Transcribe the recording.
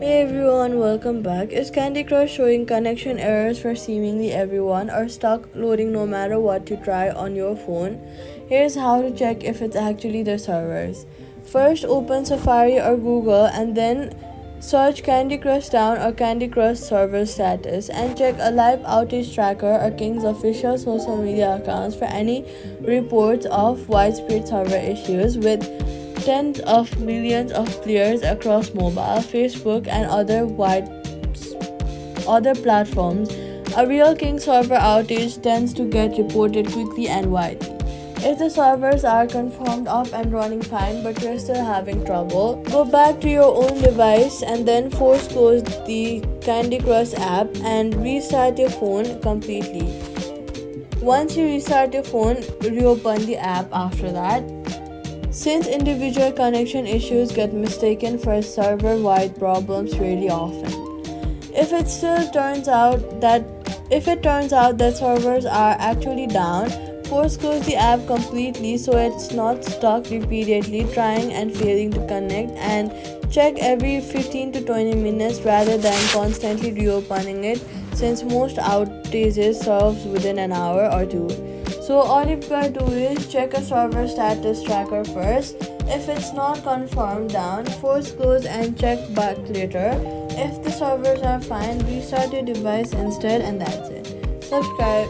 Hey everyone, welcome back. Is Candy Crush showing connection errors for seemingly everyone or stuck loading no matter what you try on your phone? Here's how to check if it's actually the servers. First, open Safari or Google and then search Candy Crush Down or Candy Crush server status and check a live outage tracker or King's official social media accounts for any reports of widespread server issues with tens of millions of players across mobile, Facebook, and other platforms. A real King server outage tends to get reported quickly and widely. If the servers are confirmed up and running fine but you're still having trouble, go back to your own device and then force close the Candy Crush app and restart your phone completely. Once you restart your phone, reopen the app after that, since individual connection issues get mistaken for server-wide problems really often. If it turns out that servers are actually down, force close the app completely so it's not stuck repeatedly trying and failing to connect, and check every 15 to 20 minutes rather than constantly reopening it, since most outages solve within an hour or two. So all you gotta do is check a server status tracker first. If it's not confirmed down, force close and check back later. If the servers are fine, restart your device instead, and that's it. Subscribe.